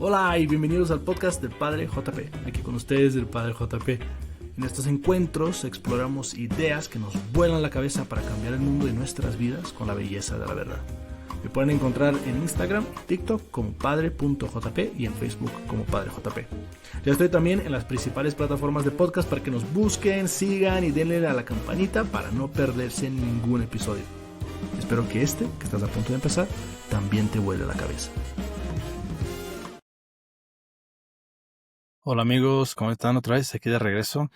Hola y bienvenidos al podcast del Padre JP. Aquí con ustedes el Padre JP. En estos encuentros exploramos ideas que nos vuelan la cabeza para cambiar el mundo y nuestras vidas con la belleza de la verdad. Me pueden encontrar en Instagram y TikTok como padre.jp y en Facebook como Padre JP. Ya estoy también en las principales plataformas de podcast para que nos busquen, sigan y denle a la campanita para no perderse ningún episodio. Espero que que estás a punto de empezar, también te vuele la cabeza. Hola amigos, ¿cómo están? Otra vez aquí de regreso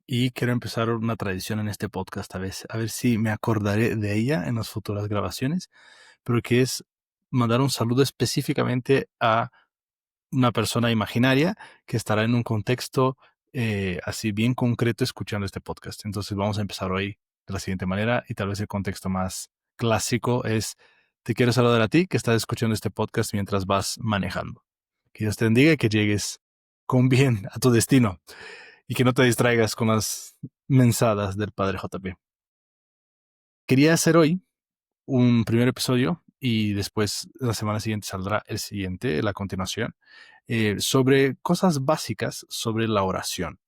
y quiero empezar una tradición en este podcast a ver si me acordaré de ella en las futuras grabaciones, pero que es mandar un saludo específicamente a una persona imaginaria que estará en un contexto así bien concreto escuchando este podcast. Entonces vamos a empezar hoy de la siguiente manera y tal vez el contexto más clásico es: te quiero saludar a ti que estás escuchando este podcast mientras vas manejando. Que Dios te bendiga y que llegues con bien a tu destino y que no te distraigas con las mensadas del Padre JP. Quería hacer hoy un primer episodio y después la semana siguiente saldrá el siguiente, la continuación, sobre cosas básicas sobre la oración.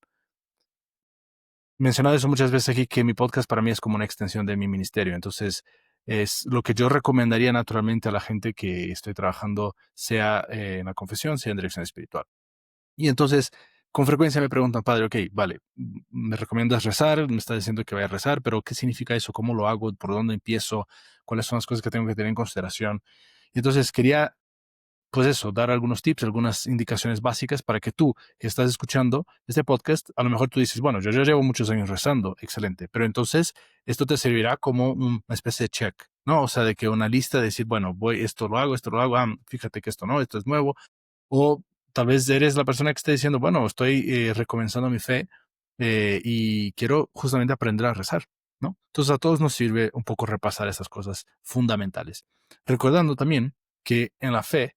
He mencionado eso muchas veces aquí, que mi podcast para mí es como una extensión de mi ministerio. Entonces, es lo que yo recomendaría naturalmente a la gente que estoy trabajando, sea en la confesión, sea en dirección espiritual. Y entonces, con frecuencia me preguntan: padre, ok, vale, me recomiendas rezar, me está diciendo que vaya a rezar, pero ¿qué significa eso? ¿Cómo lo hago? ¿Por dónde empiezo? ¿Cuáles son las cosas que tengo que tener en consideración? Y entonces quería, pues eso, dar algunos tips, algunas indicaciones básicas para que tú, que estás escuchando este podcast, a lo mejor tú dices: bueno, yo ya llevo muchos años rezando, excelente, pero entonces esto te servirá como una especie de check, ¿no? O sea, de que una lista de decir: bueno, voy, esto lo hago, fíjate que esto no, esto es nuevo. O tal vez eres la persona que está diciendo: bueno, estoy recomenzando mi fe y quiero justamente aprender a rezar, ¿no? Entonces a todos nos sirve un poco repasar esas cosas fundamentales. Recordando también que en la fe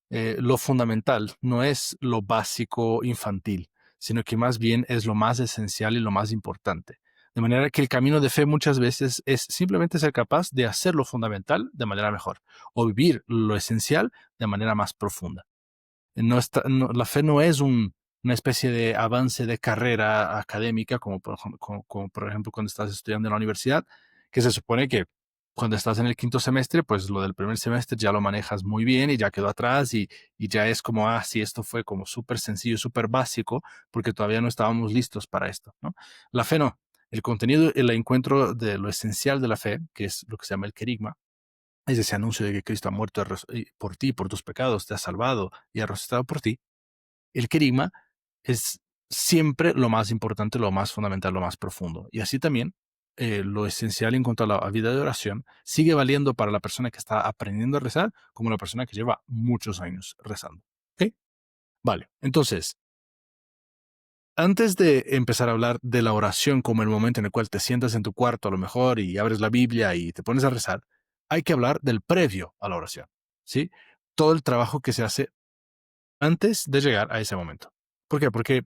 lo fundamental no es lo básico infantil, sino que más bien es lo más esencial y lo más importante. De manera que el camino de fe muchas veces es simplemente ser capaz de hacer lo fundamental de manera mejor o vivir lo esencial de manera más profunda. La fe no es una especie de avance de carrera académica, como por ejemplo cuando estás estudiando en la universidad, que se supone que cuando estás en el quinto semestre, pues lo del primer semestre ya lo manejas muy bien y ya quedó atrás y ya es como: sí, esto fue como súper sencillo, súper básico, porque todavía no estábamos listos para esto, ¿no? La fe no. El contenido, el encuentro de lo esencial de la fe, que es lo que se llama el querigma, es ese anuncio de que Cristo ha muerto por ti, por tus pecados, te ha salvado y ha resucitado por ti. El querigma es siempre lo más importante, lo más fundamental, lo más profundo. Y así también lo esencial en cuanto a la vida de oración sigue valiendo para la persona que está aprendiendo a rezar como la persona que lleva muchos años rezando. ¿Ok? Vale, entonces, antes de empezar a hablar de la oración como el momento en el cual te sientas en tu cuarto a lo mejor y abres la Biblia y te pones a rezar, hay que hablar del previo a la oración, ¿sí? Todo el trabajo que se hace antes de llegar a ese momento. ¿Por qué? Porque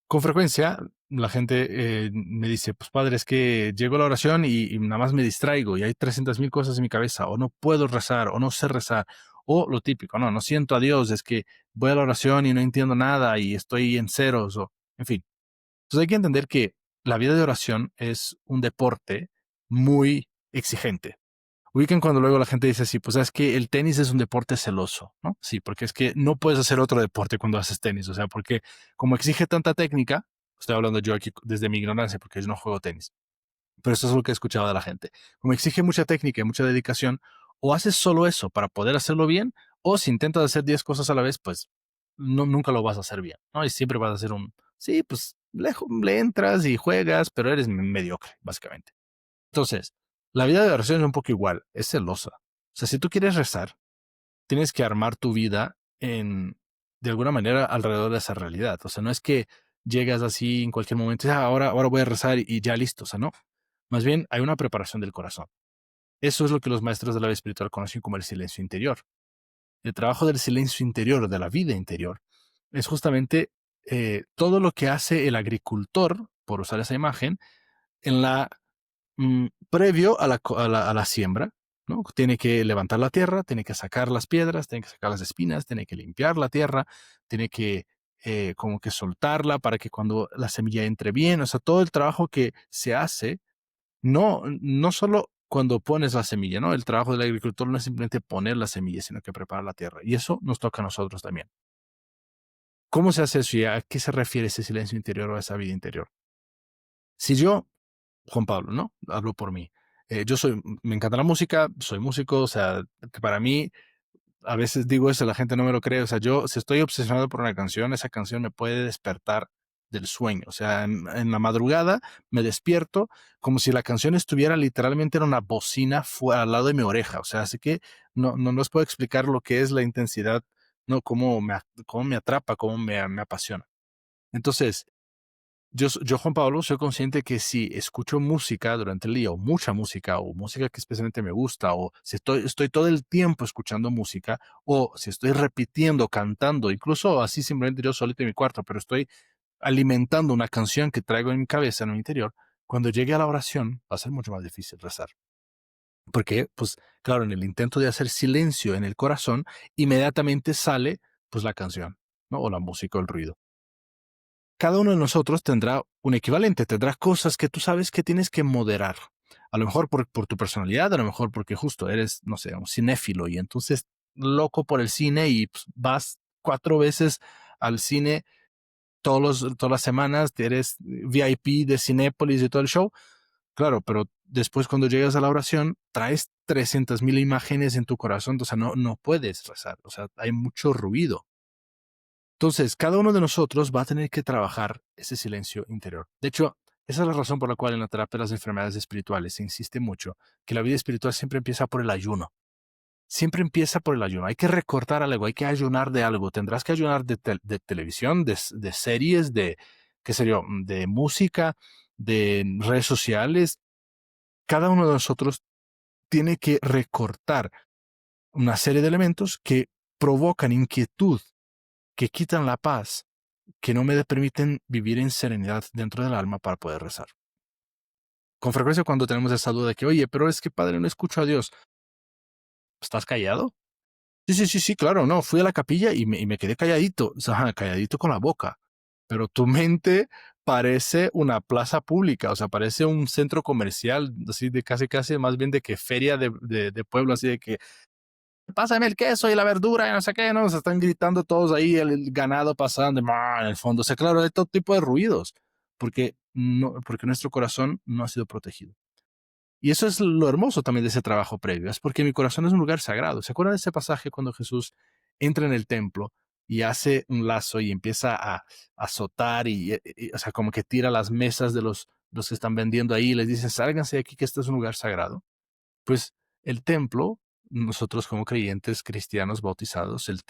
con frecuencia la gente me dice: pues padre, es que llego a la oración y nada más me distraigo y hay 300,000 cosas en mi cabeza, o no puedo rezar, o no sé rezar, o lo típico: no siento a Dios, es que voy a la oración y no entiendo nada y estoy en ceros, o en fin. Entonces hay que entender que la vida de oración es un deporte muy exigente. Ubican cuando luego la gente dice así: pues es que el tenis es un deporte celoso, ¿no? Sí, porque es que no puedes hacer otro deporte cuando haces tenis, o sea, porque como exige tanta técnica, estoy hablando yo aquí desde mi ignorancia porque yo no juego tenis, pero eso es lo que he escuchado de la gente. Como exige mucha técnica y mucha dedicación, o haces solo eso para poder hacerlo bien, o si intentas hacer 10 cosas a la vez, pues no, nunca lo vas a hacer bien, ¿no? Y siempre vas a hacer sí, pues le entras y juegas, pero eres mediocre, básicamente. Entonces, la vida de oración es un poco igual, es celosa. O sea, si tú quieres rezar, tienes que armar tu vida de alguna manera alrededor de esa realidad. O sea, no es que llegas así en cualquier momento y ahora voy a rezar y ya listo. O sea, no. Más bien hay una preparación del corazón. Eso es lo que los maestros de la vida espiritual conocen como el silencio interior. El trabajo del silencio interior, de la vida interior, es justamente todo lo que hace el agricultor, por usar esa imagen, en la previo a la siembra, ¿no? Tiene que levantar la tierra, tiene que sacar las piedras, tiene que sacar las espinas, tiene que limpiar la tierra, tiene que como que soltarla para que cuando la semilla entre bien, o sea, todo el trabajo que se hace, no solo cuando pones la semilla, ¿no? El trabajo del agricultor no es simplemente poner la semilla, sino que preparar la tierra. Y eso nos toca a nosotros también. ¿Cómo se hace eso y a qué se refiere ese silencio interior o esa vida interior? Si yo, Juan Pablo, ¿no? Hablo por mí. Me encanta la música, soy músico, o sea, que para mí, a veces digo eso, la gente no me lo cree, o sea, yo, si estoy obsesionado por una canción, esa canción me puede despertar del sueño, o sea, en la madrugada me despierto como si la canción estuviera literalmente en una bocina fuera al lado de mi oreja, o sea, así que no os puedo explicar lo que es la intensidad, no, cómo me atrapa, me apasiona. Entonces, yo, Juan Pablo, soy consciente que si escucho música durante el día, o música que especialmente me gusta, o si estoy todo el tiempo escuchando música, o si estoy repitiendo, cantando, incluso así simplemente yo solito en mi cuarto, pero estoy alimentando una canción que traigo en mi cabeza, en mi interior, cuando llegue a la oración va a ser mucho más difícil rezar. Porque, pues, claro, en el intento de hacer silencio en el corazón, inmediatamente sale, pues, la canción, ¿no? O la música o el ruido. Cada uno de nosotros tendrá un equivalente, tendrá cosas que tú sabes que tienes que moderar. A lo mejor por tu personalidad, a lo mejor porque justo eres, no sé, un cinéfilo y entonces loco por el cine y pues, vas 4 veces al cine todas las semanas, eres VIP de Cinépolis y todo el show. Claro, pero después cuando llegas a la oración, traes 300,000 imágenes en tu corazón, o sea, no puedes rezar, o sea, hay mucho ruido. Entonces, cada uno de nosotros va a tener que trabajar ese silencio interior. De hecho, esa es la razón por la cual en la terapia de las enfermedades espirituales se insiste mucho que la vida espiritual siempre empieza por el ayuno. Siempre empieza por el ayuno. Hay que recortar algo, hay que ayunar de algo. Tendrás que ayunar de televisión, de series, qué sé yo, de música, de redes sociales. Cada uno de nosotros tiene que recortar una serie de elementos que provocan inquietud, que quitan la paz, que no me permiten vivir en serenidad dentro del alma para poder rezar. Con frecuencia cuando tenemos esa duda de que, oye, pero es que padre, no escucho a Dios. ¿Estás callado? Sí, sí, sí, sí, claro, no. Fui a la capilla y me quedé calladito, o sea, ajá, calladito con la boca. Pero tu mente parece una plaza pública, o sea, parece un centro comercial, así de casi, más bien de que feria de pueblo, así de que pásame el queso y la verdura y no sé qué, ¿no? Se están gritando todos ahí, el ganado pasando, en el fondo. O sea, claro, hay todo tipo de ruidos, porque nuestro corazón no ha sido protegido. Y eso es lo hermoso también de ese trabajo previo, es porque mi corazón es un lugar sagrado. ¿Se acuerdan de ese pasaje cuando Jesús entra en el templo y hace un lazo y empieza a azotar o sea, como que tira las mesas de los que están vendiendo ahí y les dice, sálganse de aquí que este es un lugar sagrado? Pues el templo, nosotros como creyentes cristianos bautizados, el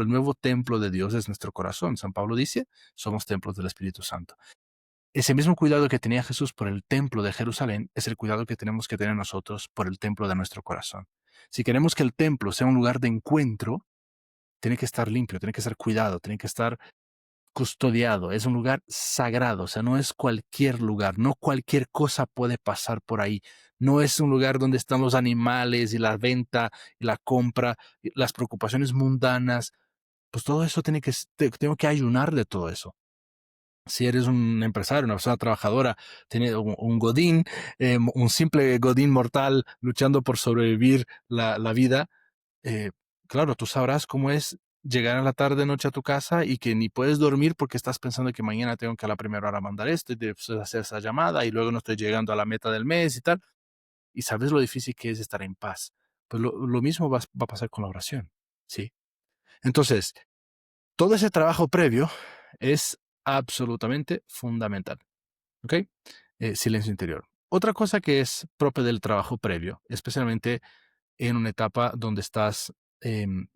nuevo templo de Dios es nuestro corazón. San Pablo dice, somos templos del Espíritu Santo. Ese mismo cuidado que tenía Jesús por el templo de Jerusalén es el cuidado que tenemos que tener nosotros por el templo de nuestro corazón. Si queremos que el templo sea un lugar de encuentro, tiene que estar limpio, tiene que ser cuidado, tiene que estar custodiado, es un lugar sagrado, o sea, no es cualquier lugar, no cualquier cosa puede pasar por ahí, no es un lugar donde están los animales y la venta y la compra, y las preocupaciones mundanas, pues todo eso tengo que ayunar de todo eso. Si eres un empresario, una persona trabajadora, tiene un godín, un simple godín mortal luchando por sobrevivir la vida, eh, claro, tú sabrás cómo es llegar a la tarde, noche a tu casa y que ni puedes dormir porque estás pensando que mañana tengo que a la primera hora mandar esto y hacer esa llamada y luego no estoy llegando a la meta del mes y tal. Y sabes lo difícil que es estar en paz. Pues lo mismo va a pasar con la oración. ¿Sí? Entonces, todo ese trabajo previo es absolutamente fundamental. ¿Ok? Silencio interior. Otra cosa que es propia del trabajo previo, especialmente en una etapa donde estás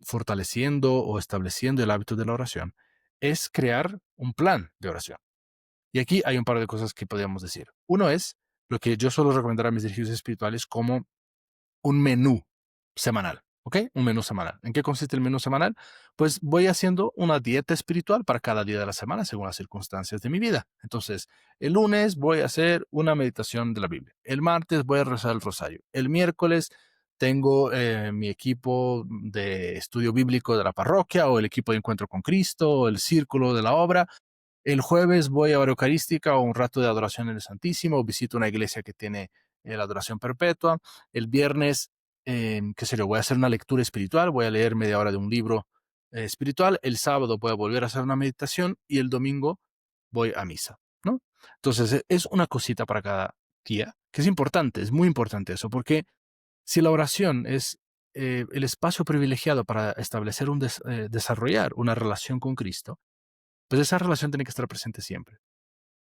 fortaleciendo o estableciendo el hábito de la oración, es crear un plan de oración. Y aquí hay un par de cosas que podríamos decir. Uno es lo que yo suelo recomendar a mis dirigidos espirituales como un menú semanal. ¿Ok? Un menú semanal. ¿En qué consiste el menú semanal? Pues voy haciendo una dieta espiritual para cada día de la semana según las circunstancias de mi vida. Entonces, el lunes voy a hacer una meditación de la Biblia. El martes voy a rezar el rosario. El miércoles tengo mi equipo de estudio bíblico de la parroquia o el equipo de encuentro con Cristo o el círculo de la obra. El jueves voy a hora eucarística o un rato de adoración en el Santísimo, visito una iglesia que tiene la adoración perpetua. El viernes, qué sé yo, voy a hacer una lectura espiritual, voy a leer media hora de un libro espiritual. El sábado voy a volver a hacer una meditación y el domingo voy a misa, ¿no? Entonces, es una cosita para cada día, que es importante, es muy importante eso, porque si la oración es el espacio privilegiado para establecer desarrollar una relación con Cristo, pues esa relación tiene que estar presente siempre.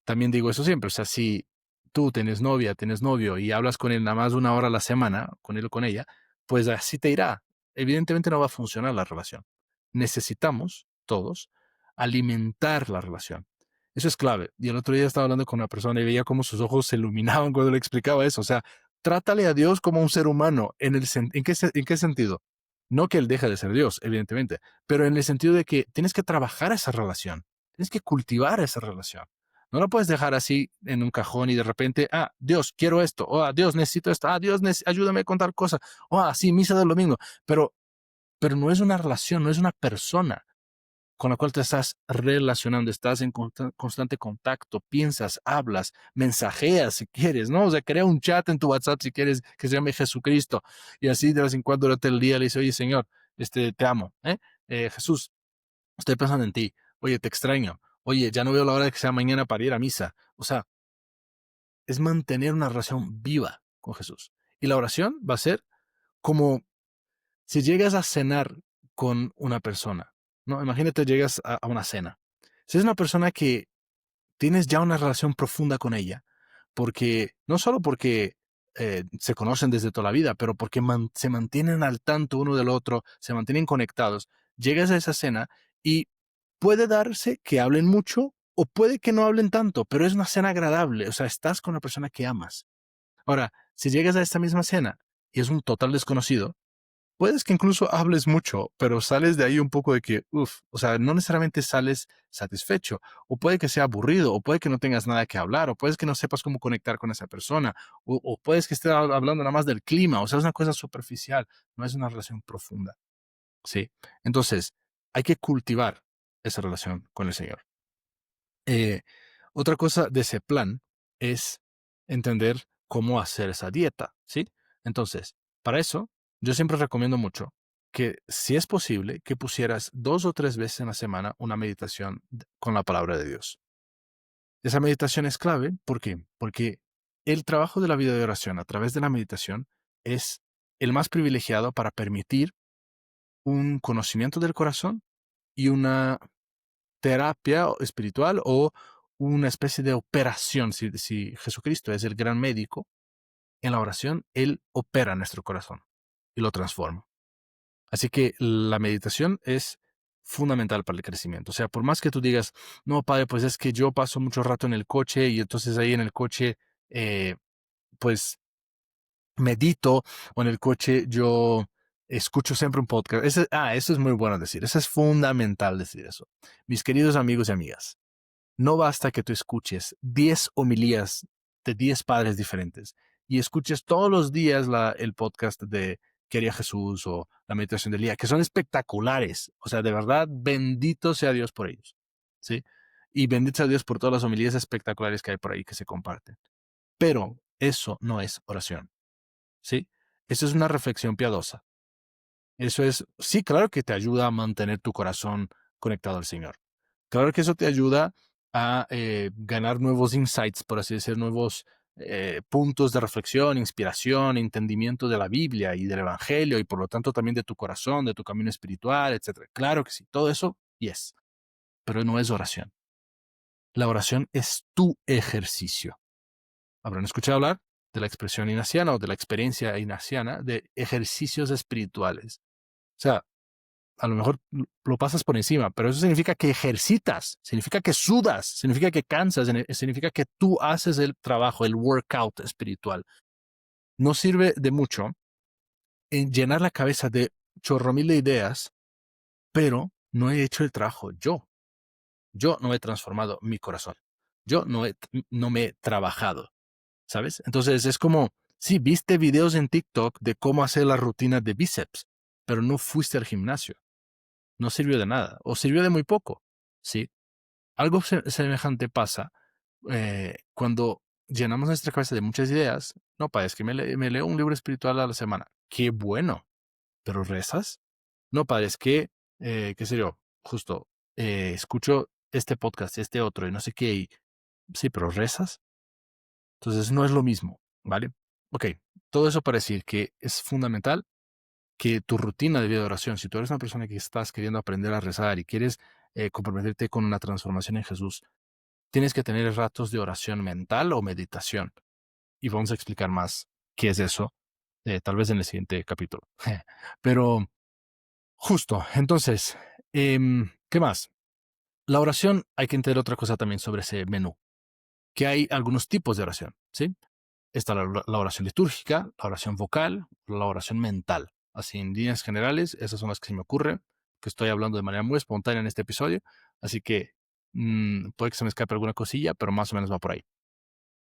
También digo eso siempre, o sea, si tú tienes novia, tienes novio y hablas con él nada más una hora a la semana, con él o con ella, pues así te irá. Evidentemente no va a funcionar la relación. Necesitamos, todos, alimentar la relación. Eso es clave. Y el otro día estaba hablando con una persona y veía cómo sus ojos se iluminaban cuando le explicaba eso. O sea, trátale a Dios como un ser humano. ¿En qué sentido? No que él deje de ser Dios, evidentemente, pero en el sentido de que tienes que trabajar esa relación. Tienes que cultivar esa relación. No lo puedes dejar así en un cajón y de repente, Dios, quiero esto, Dios, necesito esto, Dios, ayúdame con tal cosa, sí, misa del domingo, pero no es una relación, no es una persona con la cual te estás relacionando, estás en constante contacto, piensas, hablas, mensajeas si quieres, ¿no? O sea, crea un chat en tu WhatsApp si quieres que se llame Jesucristo y así de vez en cuando durante el día le dice, oye, Señor, te amo, Jesús, estoy pensando en ti, oye, te extraño, oye, ya no veo la hora de que sea mañana para ir a misa. O sea, es mantener una relación viva con Jesús. Y la oración va a ser como si llegas a cenar con una persona, ¿no? Imagínate, llegas a una cena. Si es una persona que tienes ya una relación profunda con ella, porque no solo porque se conocen desde toda la vida, pero porque se mantienen al tanto uno del otro, se mantienen conectados, llegas a esa cena y puede darse que hablen mucho o puede que no hablen tanto, pero es una cena agradable, o sea, estás con la persona que amas. Ahora, si llegas a esta misma cena y es un total desconocido, puedes que incluso hables mucho, pero sales de ahí un poco de que, o sea, no necesariamente sales satisfecho, o puede que sea aburrido, o puede que no tengas nada que hablar, o puedes que no sepas cómo conectar con esa persona, o puedes que esté hablando nada más del clima, o sea, es una cosa superficial, no es una relación profunda, ¿sí? Entonces, hay que cultivar esa relación con el Señor. Eh, Otra cosa de ese plan es entender cómo hacer esa dieta, ¿sí? Entonces, para eso, yo siempre recomiendo mucho que, si es posible, que pusieras 2 o 3 veces en la semana una meditación con la palabra de Dios. Esa meditación es clave, ¿por qué? Porque el trabajo de la vida de oración a través de la meditación es el más privilegiado para permitir un conocimiento del corazón y una terapia espiritual o una especie de operación. Si Jesucristo es el gran médico, en la oración Él opera nuestro corazón y lo transforma. Así que la meditación es fundamental para el crecimiento. O sea, por más que tú digas, no, padre, pues es que yo paso mucho rato en el coche y entonces ahí en el coche, pues medito, o en el coche yo escucho siempre un podcast. Eso es muy bueno decir. Eso es fundamental decir eso. Mis queridos amigos y amigas, no basta que tú escuches 10 homilías de 10 padres diferentes y escuches todos los días el podcast de ¿Qué haría Jesús? O la meditación del día, que son espectaculares. O sea, de verdad, bendito sea Dios por ellos. ¿Sí? Y bendito sea Dios por todas las homilías espectaculares que hay por ahí que se comparten. Pero eso no es oración. ¿Sí? Eso es una reflexión piadosa. Eso es, sí, claro que te ayuda a mantener tu corazón conectado al Señor. Claro que eso te ayuda a ganar nuevos insights, por así decir, nuevos puntos de reflexión, inspiración, entendimiento de la Biblia y del Evangelio y por lo tanto también de tu corazón, de tu camino espiritual, etcétera. Claro que sí, todo eso, yes, pero no es oración. La oración es tu ejercicio. ¿Habrán escuchado hablar de la expresión ignaciana o de la experiencia ignaciana de ejercicios espirituales? O sea, a lo mejor lo pasas por encima, pero eso significa que ejercitas, significa que sudas, significa que cansas, significa que tú haces el trabajo, el workout espiritual. No sirve de mucho en llenar la cabeza de chorro mil de ideas, pero no he hecho el trabajo yo. Yo no he transformado mi corazón. Yo no me he trabajado, ¿sabes? Entonces es como Sí, viste videos en TikTok de cómo hacer la rutina de bíceps, pero no fuiste al gimnasio. No sirvió de nada, o sirvió de muy poco, ¿sí? Algo semejante pasa cuando llenamos nuestra cabeza de muchas ideas. No, pa, es que me leo un libro espiritual a la semana. Qué bueno, pero ¿rezas? No, padre, es que, qué sé yo, justo, escucho este podcast, este otro, y no sé qué, y sí, pero ¿rezas? Entonces no es lo mismo, ¿vale? Ok, todo eso para decir que es fundamental que tu rutina de vida de oración, si tú eres una persona que estás queriendo aprender a rezar y quieres comprometerte con una transformación en Jesús, tienes que tener ratos de oración mental o meditación. Y vamos a explicar más qué es eso, tal vez en el siguiente capítulo. Pero justo, entonces, ¿qué más? La oración, hay que entender otra cosa también sobre ese menú, que hay algunos tipos de oración, ¿sí? Está la oración litúrgica, la oración vocal, la oración mental. Así, en líneas generales, esas son las que se me ocurren, que estoy hablando de manera muy espontánea en este episodio, así que puede que se me escape alguna cosilla, pero más o menos va por ahí.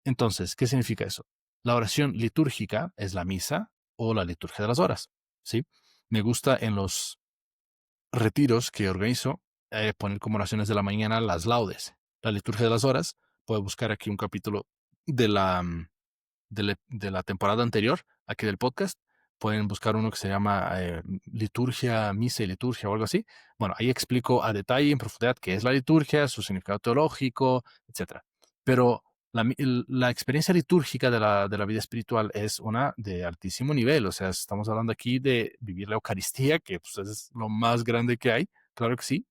Entonces, ¿qué significa eso? La oración litúrgica es la misa o la liturgia de las horas, ¿sí? Me gusta en los retiros que organizo poner como oraciones de la mañana las laudes. La liturgia de las horas, puedo buscar aquí un capítulo de la temporada anterior, aquí del podcast. Pueden buscar uno que se llama Liturgia, Misa y Liturgia o algo así. Bueno, ahí explico a detalle, en profundidad, qué es la liturgia, su significado teológico, etcétera. Pero la experiencia litúrgica de la vida espiritual es una de altísimo nivel. O sea, estamos hablando aquí de vivir la Eucaristía, que pues, es lo más grande que hay, claro que sí.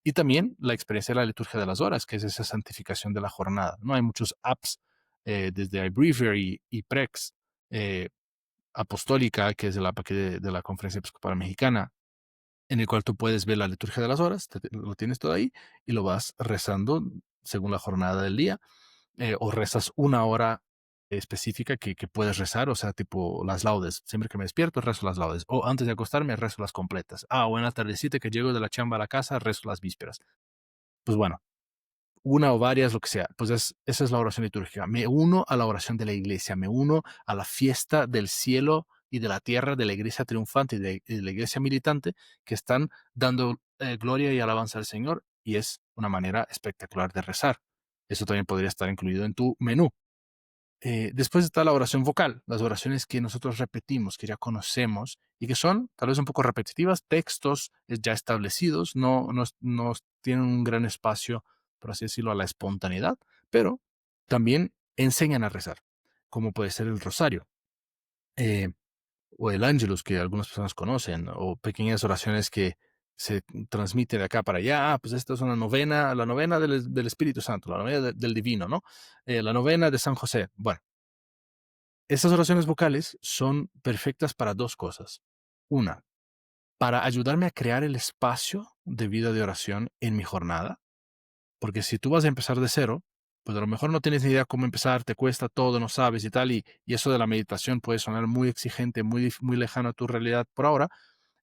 Y también la experiencia de la liturgia de las horas, que es esa santificación de la jornada. No hay muchos apps, desde iBreviary y Prex, eh, Apostólica, que es de la Conferencia Episcopal Mexicana, en el cual tú puedes ver la liturgia de las horas, lo tienes todo ahí y lo vas rezando según la jornada del día, o rezas una hora específica que puedes rezar, o sea, tipo las laudes. Siempre que me despierto, rezo las laudes. O antes de acostarme, rezo las completas. O en la tardecita que llego de la chamba a la casa, rezo las vísperas. Pues bueno, una o varias, lo que sea. Pues esa es la oración litúrgica. Me uno a la oración de la iglesia, me uno a la fiesta del cielo y de la tierra, de la iglesia triunfante y de la iglesia militante, que están dando gloria y alabanza al Señor, y es una manera espectacular de rezar. Eso también podría estar incluido en tu menú. Después está la oración vocal, las oraciones que nosotros repetimos, que ya conocemos y que son tal vez un poco repetitivas, textos ya establecidos, no tienen un gran espacio, por así decirlo, a la espontaneidad, pero también enseñan a rezar, como puede ser el rosario, eh, o el ángelus, que algunas personas conocen, o pequeñas oraciones que se transmiten de acá para allá. Pues esta es una novena, la novena del Espíritu Santo, la novena del Divino, ¿no? La novena de San José. Bueno, estas oraciones vocales son perfectas para dos cosas. Una, para ayudarme a crear el espacio de vida de oración en mi jornada, porque si tú vas a empezar de cero, pues a lo mejor no tienes ni idea cómo empezar, te cuesta todo, no sabes y tal, y eso de la meditación puede sonar muy exigente, muy lejano a tu realidad por ahora.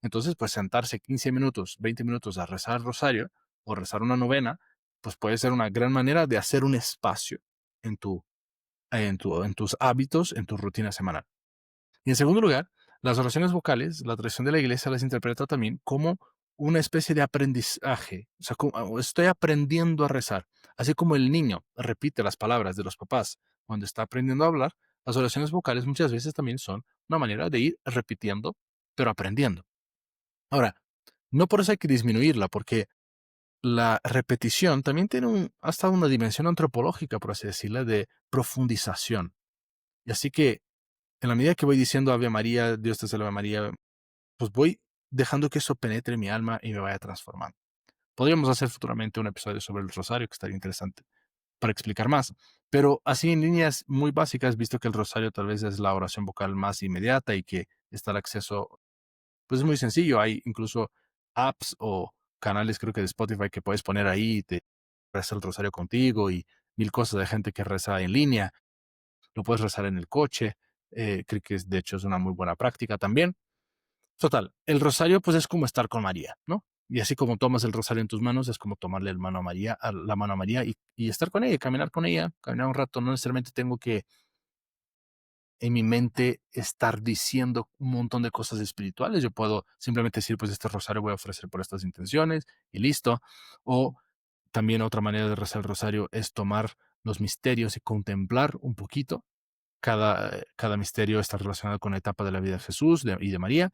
Entonces, pues sentarse 15 minutos, 20 minutos a rezar el rosario o rezar una novena, pues puede ser una gran manera de hacer un espacio en en tus hábitos, en tu rutina semanal. Y en segundo lugar, las oraciones vocales, la tradición de la iglesia las interpreta también como una especie de aprendizaje. O sea, estoy aprendiendo a rezar. Así como el niño repite las palabras de los papás cuando está aprendiendo a hablar, las oraciones vocales muchas veces también son una manera de ir repitiendo, pero aprendiendo. Ahora, no por eso hay que disminuirla, porque la repetición también tiene hasta una dimensión antropológica, por así decirla, de profundización. Y así que en la medida que voy diciendo Ave María, Dios te salve María, pues voy dejando que eso penetre en mi alma y me vaya transformando. Podríamos hacer futuramente un episodio sobre el rosario, que estaría interesante, para explicar más. Pero así en líneas muy básicas, visto que el rosario tal vez es la oración vocal más inmediata y que está al acceso, pues es muy sencillo. Hay incluso apps o canales, creo que de Spotify, que puedes poner ahí y te reza el rosario contigo y mil cosas de gente que reza en línea. Lo puedes rezar en el coche. Creo que de hecho es una muy buena práctica también. Total, el rosario pues es como estar con María, ¿no? Y así como tomas el rosario en tus manos, es como tomarle la mano a María y estar con ella, caminar con ella, caminar un rato. No necesariamente tengo que en mi mente estar diciendo un montón de cosas espirituales. Yo puedo simplemente decir, pues este rosario voy a ofrecer por estas intenciones y listo. O también otra manera de rezar el rosario es tomar los misterios y contemplar un poquito. Cada misterio está relacionado con la etapa de la vida de Jesús y de María.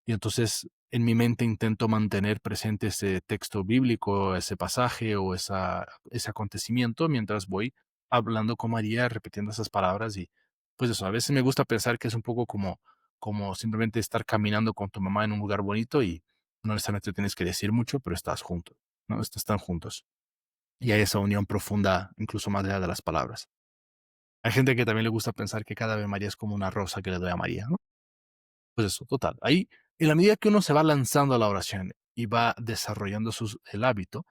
Y entonces en mi mente intento mantener presente ese texto bíblico, ese pasaje o ese acontecimiento mientras voy hablando con María, repitiendo esas palabras. Y pues eso, a veces me gusta pensar que es un poco como simplemente estar caminando con tu mamá en un lugar bonito y no necesariamente tienes que decir mucho, pero estás juntos, ¿no? Están juntos. Y hay esa unión profunda, incluso más allá de las palabras. Hay gente que también le gusta pensar que cada Ave María es como una rosa que le doy a María, ¿no? Pues eso, total. Ahí, en la medida que uno se va lanzando a la oración y va desarrollando el hábito,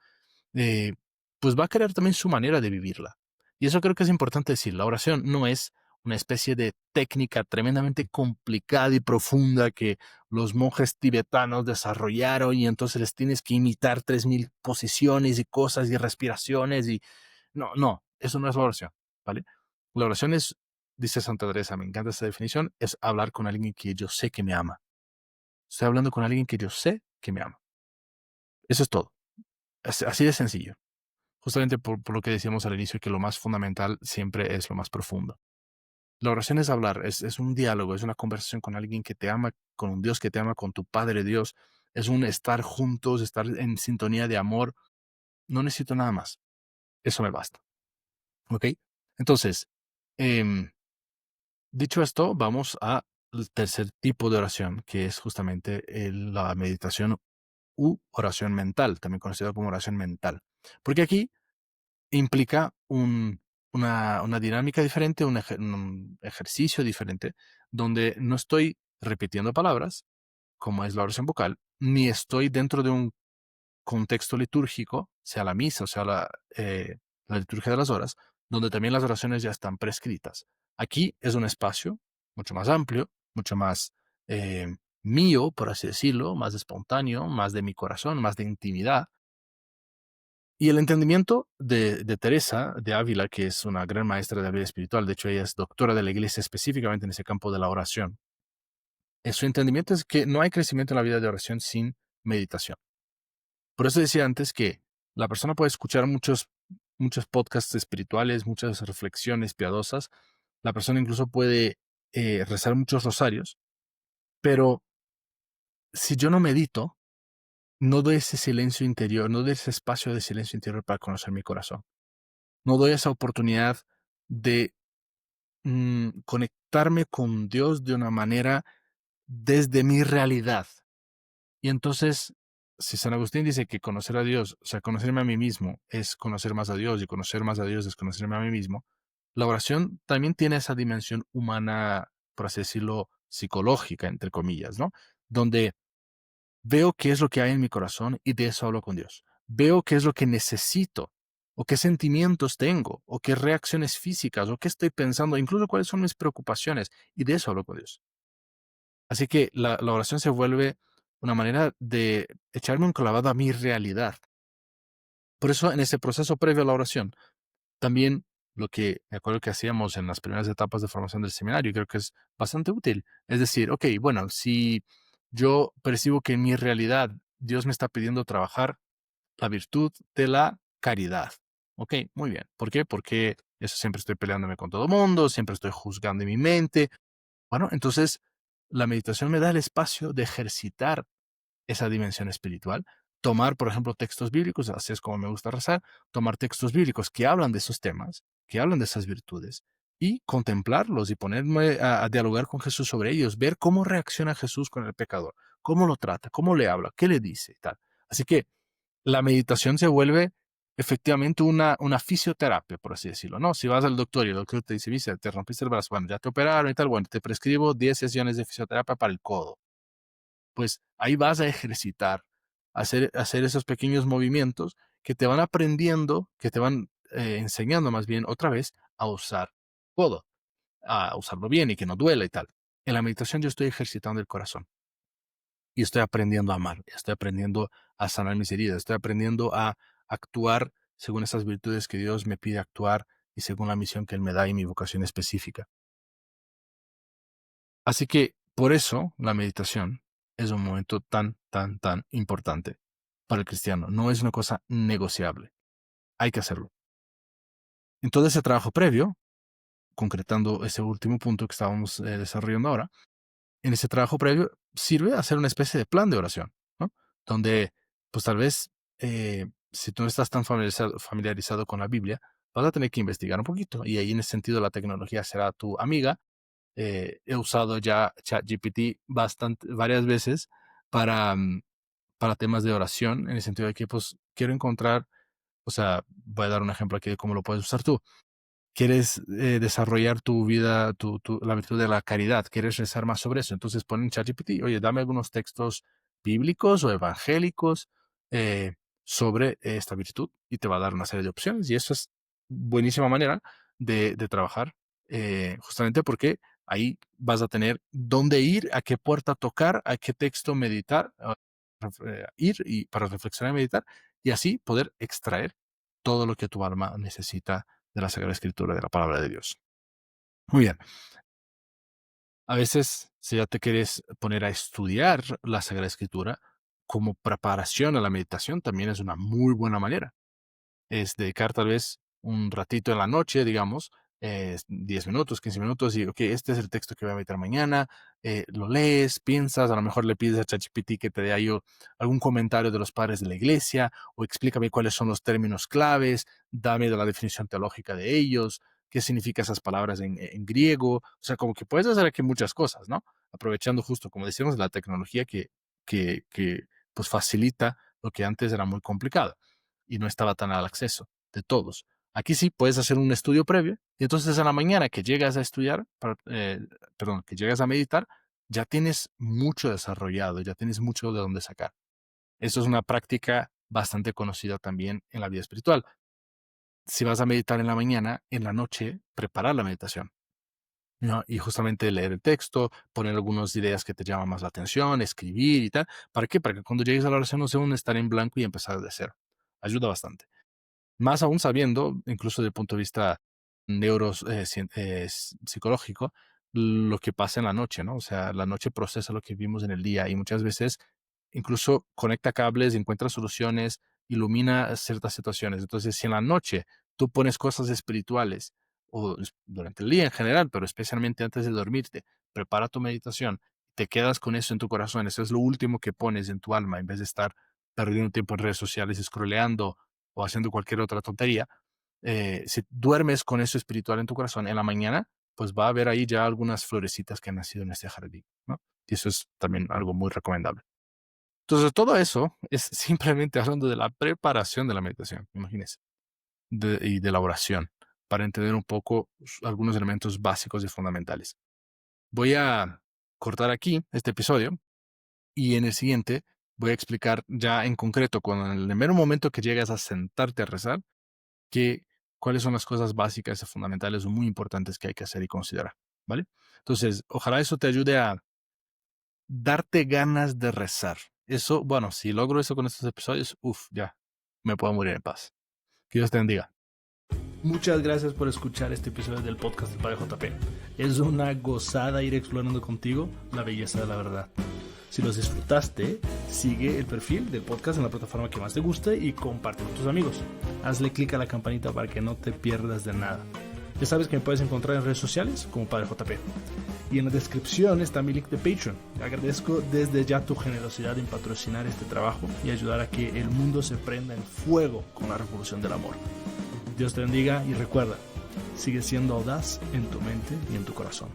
eh, pues va a crear también su manera de vivirla. Y eso creo que es importante decir. La oración no es una especie de técnica tremendamente complicada y profunda que los monjes tibetanos desarrollaron y entonces les tienes que imitar 3000 posiciones y cosas y respiraciones y no, no, eso no es la oración, ¿vale? La oración es, dice Santa Teresa, me encanta esa definición, es hablar con alguien que yo sé que me ama. Estoy hablando con alguien que yo sé que me ama. Eso es todo. Así de sencillo. Justamente por lo que decíamos al inicio, que lo más fundamental siempre es lo más profundo. La oración es hablar, es un diálogo, es una conversación con alguien que te ama, con un Dios que te ama, con tu Padre Dios. Es un estar juntos, estar en sintonía de amor. No necesito nada más. Eso me basta. ¿Ok? Entonces, em, dicho esto, vamos al tercer tipo de oración, que es justamente la meditación u oración mental, también conocida como oración mental. Porque aquí implica una dinámica diferente, un ejercicio diferente, donde no estoy repitiendo palabras, como es la oración vocal, ni estoy dentro de un contexto litúrgico, sea la misa o sea la liturgia de las horas, donde también las oraciones ya están prescritas. Aquí es un espacio mucho más amplio, mucho más mío, por así decirlo, más espontáneo, más de mi corazón, más de intimidad. Y el entendimiento de Teresa de Ávila, que es una gran maestra de la vida espiritual, de hecho ella es doctora de la iglesia específicamente en ese campo de la oración, su entendimiento es que no hay crecimiento en la vida de oración sin meditación. Por eso decía antes que la persona puede escuchar muchos podcasts espirituales, muchas reflexiones piadosas, la persona incluso puede rezar muchos rosarios, pero si yo no medito, no doy ese silencio interior, no doy ese espacio de silencio interior para conocer mi corazón. No doy esa oportunidad de conectarme con Dios de una manera desde mi realidad. Y entonces, si San Agustín dice que conocer a Dios, o sea, conocerme a mí mismo es conocer más a Dios y conocer más a Dios es conocerme a mí mismo, la oración también tiene esa dimensión humana, por así decirlo, psicológica, entre comillas, ¿no? Donde veo qué es lo que hay en mi corazón y de eso hablo con Dios. Veo qué es lo que necesito, o qué sentimientos tengo, o qué reacciones físicas, o qué estoy pensando, incluso cuáles son mis preocupaciones, y de eso hablo con Dios. Así que la oración se vuelve una manera de echarme un clavado a mi realidad. Por eso, en ese proceso previo a la oración, también lo que me acuerdo que hacíamos en las primeras etapas de formación del seminario, y creo que es bastante útil. Es decir, ok, bueno, si yo percibo que en mi realidad Dios me está pidiendo trabajar la virtud de la caridad. Ok, muy bien. ¿Por qué? Porque eso siempre estoy peleándome con todo el mundo, siempre estoy juzgando en mi mente. Bueno, entonces la meditación me da el espacio de ejercitar esa dimensión espiritual. Tomar, por ejemplo, textos bíblicos, así es como me gusta rezar, tomar textos bíblicos que hablan de esos temas, que hablan de esas virtudes, y contemplarlos y ponerme a dialogar con Jesús sobre ellos, ver cómo reacciona Jesús con el pecador, cómo lo trata, cómo le habla, qué le dice y tal. Así que la meditación se vuelve efectivamente una fisioterapia, por así decirlo, ¿no? Si vas al doctor y el doctor te dice, viste, te rompiste el brazo, bueno, ya te operaron y tal, bueno, te prescribo 10 sesiones de fisioterapia para el codo. Pues ahí vas a ejercitar, hacer esos pequeños movimientos que te van aprendiendo, que te van enseñando más bien otra vez a usar codo, a usarlo bien y que no duela y tal. En la meditación yo estoy ejercitando el corazón y estoy aprendiendo a amar, estoy aprendiendo a sanar mis heridas, estoy aprendiendo a actuar según esas virtudes que Dios me pide actuar y según la misión que Él me da y mi vocación específica. Así que por eso la meditación es un momento tan, tan, tan importante para el cristiano. No es una cosa negociable. Hay que hacerlo. En todo ese trabajo previo, concretando ese último punto que estábamos desarrollando ahora, en ese trabajo previo sirve hacer una especie de plan de oración, ¿no? Donde, pues tal vez, si tú no estás tan familiarizado con la Biblia, vas a tener que investigar un poquito. Y ahí en ese sentido la tecnología será tu amiga. He usado ya ChatGPT varias veces para, para temas de oración, en el sentido de que pues quiero encontrar, o sea, voy a dar un ejemplo aquí de cómo lo puedes usar tú. Quieres desarrollar tu vida, la virtud de la caridad, quieres rezar más sobre eso. Entonces pon en ChatGPT, oye, dame algunos textos bíblicos o evangélicos eh, sobre esta virtud y te va a dar una serie de opciones. Y eso es buenísima manera de trabajar, justamente porque ahí vas a tener dónde ir, a qué puerta tocar, a qué texto meditar, ir y para reflexionar y meditar, y así poder extraer todo lo que tu alma necesita de la Sagrada Escritura, de la palabra de Dios. Muy bien. A veces, si ya te quieres poner a estudiar la Sagrada Escritura, como preparación a la meditación, también es una muy buena manera. Es dedicar tal vez un ratito en la noche, digamos, 10 minutos, 15 minutos, y ok, este es el texto que voy a meditar mañana, lo lees, piensas, a lo mejor le pides a ChatGPT que te dé ahí algún comentario de los padres de la iglesia, o explícame cuáles son los términos claves, dame la definición teológica de ellos, qué significan esas palabras en griego, o sea, como que puedes hacer aquí muchas cosas, ¿no? Aprovechando justo, como decíamos, la tecnología que pues facilita lo que antes era muy complicado y no estaba tan al acceso de todos. Aquí sí puedes hacer un estudio previo y entonces a la mañana que llegas a estudiar, que llegas a meditar, ya tienes mucho desarrollado, ya tienes mucho de dónde sacar. Eso es una práctica bastante conocida también en la vida espiritual. Si vas a meditar en la mañana, en la noche, preparar la meditación, ¿no? Y justamente leer el texto, poner algunas ideas que te llaman más la atención, escribir y tal. ¿Para qué? Para que cuando llegues a la oración no sea un estar en blanco y empezar de cero. Ayuda bastante. Más aún sabiendo, incluso desde el punto de vista psicológico, lo que pasa en la noche, ¿no? O sea, la noche procesa lo que vimos en el día y muchas veces incluso conecta cables, encuentra soluciones, ilumina ciertas situaciones. Entonces, si en la noche tú pones cosas espirituales o durante el día en general, pero especialmente antes de dormirte, prepara tu meditación, te quedas con eso en tu corazón, eso es lo último que pones en tu alma en vez de estar perdiendo tiempo en redes sociales, scrolleando o haciendo cualquier otra tontería, si duermes con eso espiritual en tu corazón en la mañana, pues va a haber ahí ya algunas florecitas que han nacido en este jardín, ¿no? Y eso es también algo muy recomendable. Entonces, todo eso es simplemente hablando de la preparación de la meditación, imagínense, y de la oración, para entender un poco algunos elementos básicos y fundamentales. Voy a cortar aquí este episodio y en el siguiente voy a explicar ya en concreto, cuando en el mero momento que llegas a sentarte a rezar, que, cuáles son las cosas básicas y fundamentales o muy importantes que hay que hacer y considerar, ¿vale? Entonces, ojalá eso te ayude a darte ganas de rezar. Eso, bueno, si logro eso con estos episodios, ya, me puedo morir en paz. Que Dios te bendiga. Muchas gracias por escuchar este episodio del podcast del Padre JP. Es una gozada ir explorando contigo la belleza de la verdad. Si los disfrutaste, sigue el perfil del podcast en la plataforma que más te guste y comparte con tus amigos. Hazle clic a la campanita para que no te pierdas de nada. Ya sabes que me puedes encontrar en redes sociales como Padre JP. Y en la descripción está mi link de Patreon. Agradezco desde ya tu generosidad en patrocinar este trabajo y ayudar a que el mundo se prenda en fuego con la revolución del amor. Dios te bendiga y recuerda, sigue siendo audaz en tu mente y en tu corazón.